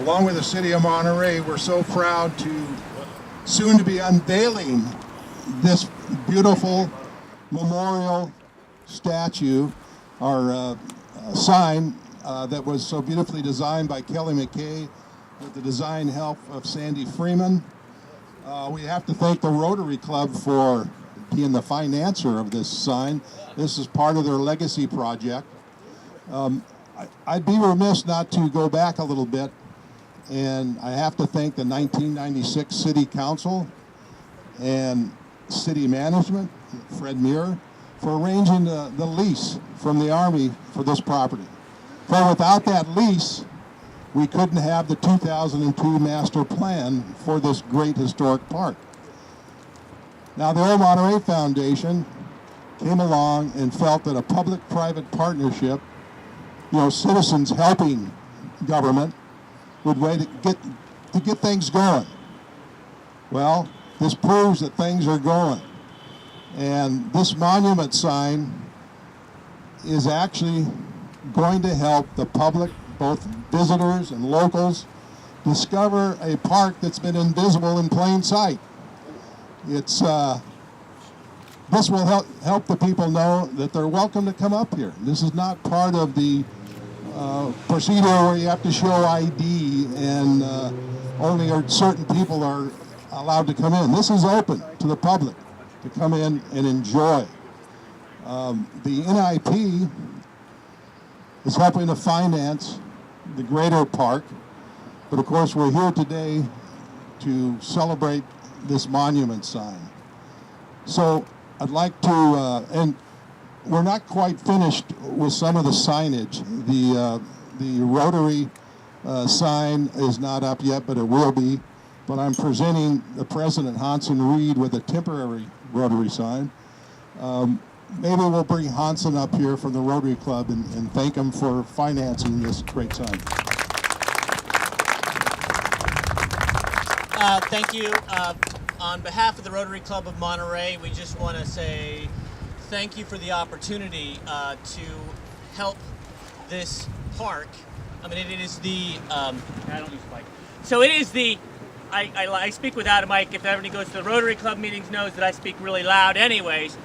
along with the City of Monterey, we're so proud to soon to be unveiling this beautiful memorial statue, or sign that was so beautifully designed by Kelly McKay with the design help of Sandy Freeman. We have to thank the Rotary Club for being the financier of this sign. This is part of their legacy project. I'd be remiss not to go back a little bit, and I have to thank the 1996 City Council and City Management, Fred Muir, for arranging the lease from the Army for this property. For without that lease, we couldn't have the 2002 master plan for this great historic park. Now, the Old Monterey Foundation came along and felt that a public-private partnership, citizens helping government, would way to get things going. Well, this proves that things are going. And this monument sign is actually going to help the public, both visitors and locals, discover a park that's been invisible in plain sight. It's this will help the people know that they're welcome to come up here. This is not part of the PRESIDIO where you have to show ID and only certain people are allowed to come in. This is open to the public to come in and enjoy. The NIP is helping to finance the greater park, but of course we're here today to celebrate this monument sign. So I'd like to, and we're not quite finished with some of the signage. The Rotary sign is not up yet, but it will be. But I'm presenting the President Hanson Reed with a temporary Rotary sign. Maybe we'll bring Hanson up here from the Rotary Club and thank him for financing this great sign. Thank you. On behalf of the Rotary Club of Monterey, we just want to say thank you for the opportunity to help this park. I mean, it is the, I don't use the mic. So it is the, I speak without a mic. If everybody goes to the Rotary Club meetings knows that I speak really loud anyways.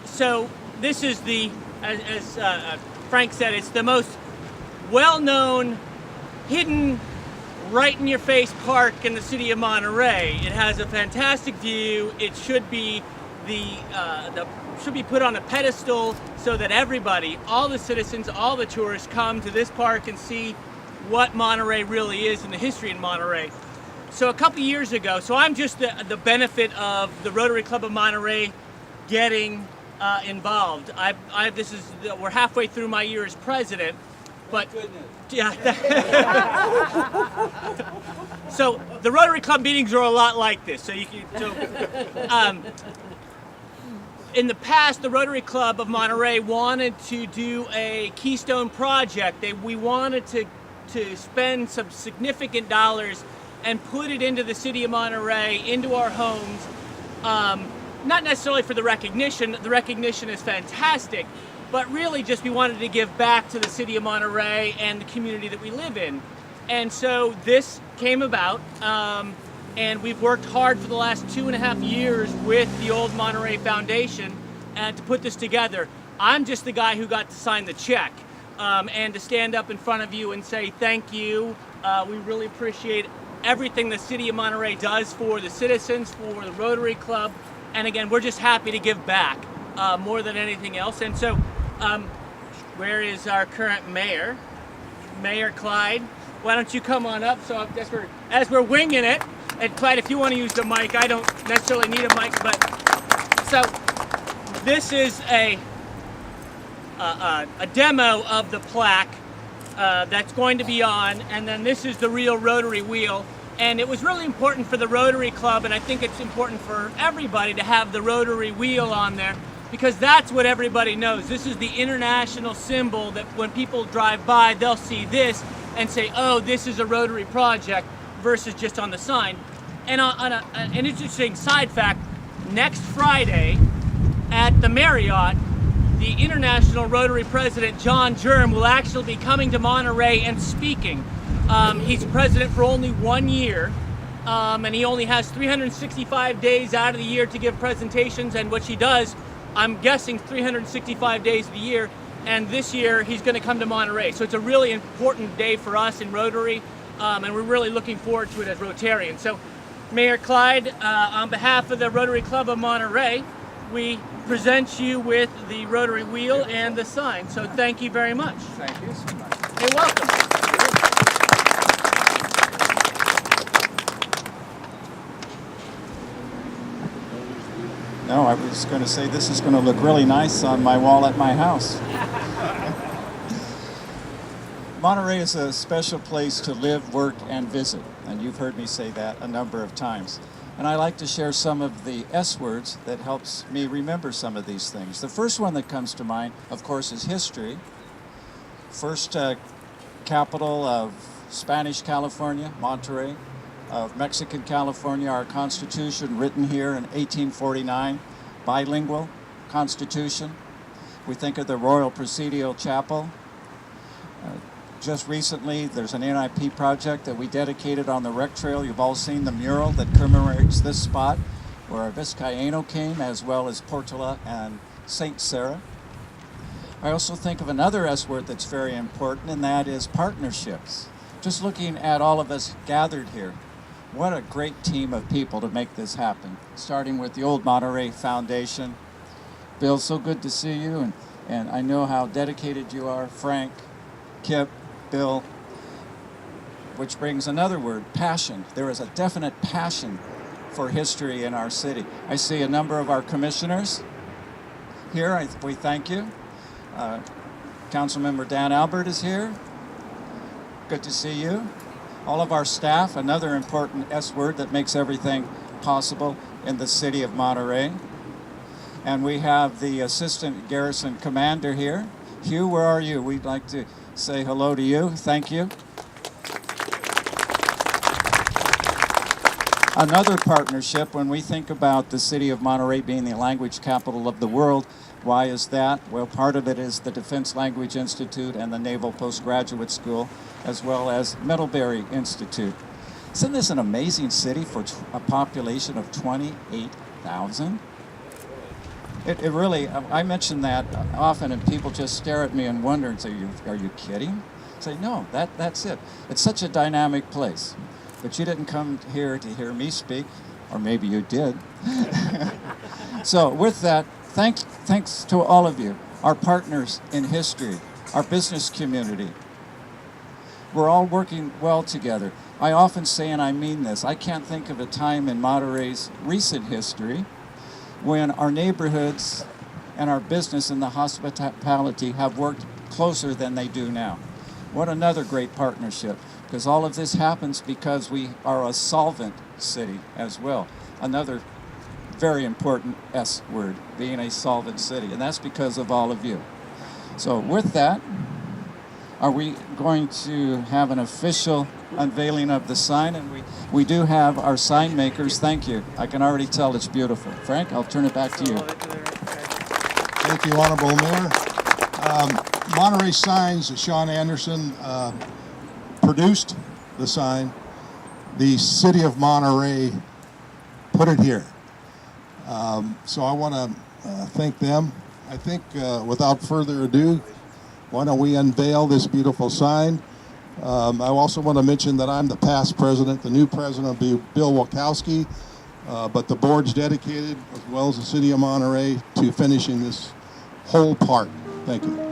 So this is the, as Frank said, it's the most well-known, hidden, right-in-your-face park in the city of Monterey. It has a fantastic view. It should be should be put on a pedestal so that everybody, all the citizens, all the tourists come to this park and see what Monterey really is and the history in Monterey. So a couple years ago, so I'm just the benefit of the Rotary Club of Monterey getting involved. We're halfway through my year as president, but yeah. So the Rotary Club meetings are a lot like this. So you can. In the past, the Rotary Club of Monterey wanted to do a Keystone project. We wanted to spend some significant dollars and put it into the city of Monterey, into our homes. Not necessarily for the recognition. The recognition is fantastic, but really just we wanted to give back to the city of Monterey and the community that we live in. And so this came about, and we've worked hard for the last 2.5 years with the Old Monterey Foundation to put this together. I'm just the guy who got to sign the check and to stand up in front of you and say thank you. We really appreciate everything the city of Monterey does for the citizens, for the Rotary Club, and again, we're just happy to give back more than anything else. And so, where is our current mayor? Mayor Clyde, why don't you come on up? So as we're winging it, and Clyde, if you want to use the mic, I don't necessarily need a mic, but so this is a demo of the plaque that's going to be on, and then this is the real Rotary wheel. And it was really important for the Rotary Club, and I think it's important for everybody to have the Rotary wheel on there, because that's what everybody knows. This is the international symbol that when people drive by, they'll see this and say, oh, this is a Rotary project, versus just on the sign. And on an interesting side fact, next Friday at the Marriott, the International Rotary President, John Germ, will actually be coming to Monterey and speaking. He's president for only 1 year, and he only has 365 days out of the year to give presentations, and which he does, I'm guessing, 365 days of the year. And this year he's going to come to Monterey. So it's a really important day for us in Rotary, and we're really looking forward to it as Rotarians. So Mayor Clyde, on behalf of the Rotary Club of Monterey, we present you with the Rotary Wheel and the sign. So thank you very much. Thank you so much. You're welcome. No, I was going to say this is going to look really nice on my wall at my house. Monterey is a special place to live, work, and visit, and you've heard me say that a number of times. And I like to share some of the S words that helps me remember some of these things. The first one that comes to mind, of course, is history. First capital of Spanish California, Monterey. Of Mexican California, our Constitution written here in 1849, bilingual Constitution. We think of the Royal Presidio Chapel. Just recently, there's an NIP project that we dedicated on the rec trail. You've all seen the mural that commemorates this spot where Vizcaíno came, as well as Portola and Saint Sarah. I also think of another S word that's very important, and that is partnerships. Just looking at all of us gathered here, what a great team of people to make this happen, starting with the Old Monterey Foundation. Bill, so good to see you, and I know how dedicated you are. Frank, Kip, Bill, which brings another word, passion. There is a definite passion for history in our city. I see a number of our commissioners here. We thank you. Councilmember Dan Albert is here. Good to see you. All of our staff, another important S word that makes everything possible in the city of Monterey. And we have the Assistant Garrison Commander here. Hugh, where are you? We'd like to say hello to you. Thank you. Another partnership, when we think about the city of Monterey being the language capital of the world, why is that? Well, part of it is the Defense Language Institute and the Naval Postgraduate School, as well as Middlebury Institute. Isn't this an amazing city for a population of 28,000? It really, I mention that often, and people just stare at me and wonder and say, are you kidding? I say, no, that's it. It's such a dynamic place. But you didn't come here to hear me speak, or maybe you did. So with that, thanks to all of you, our partners in history, our business community. We're all working well together. I often say, and I mean this, I can't think of a time in Monterey's recent history when our neighborhoods and our business and the hospitality have worked closer than they do now. What another great partnership, because all of this happens because we are a solvent city as well. Another very important S word, being a solvent city, and that's because of all of you. So with that, are we going to have an official unveiling of the sign? And we do have our sign makers. Thank you. I can already tell it's beautiful. Frank, I'll turn it back to you. Thank you, Honorable Mayor. Monterey Signs, Sean Anderson produced the sign. The city of Monterey put it here. So I want to thank them. I think without further ado, why don't we unveil this beautiful sign? I also want to mention that I'm the past president. The new president will be Bill Wachowski, but the board's dedicated, as well as the city of Monterey, to finishing this whole part. Thank you.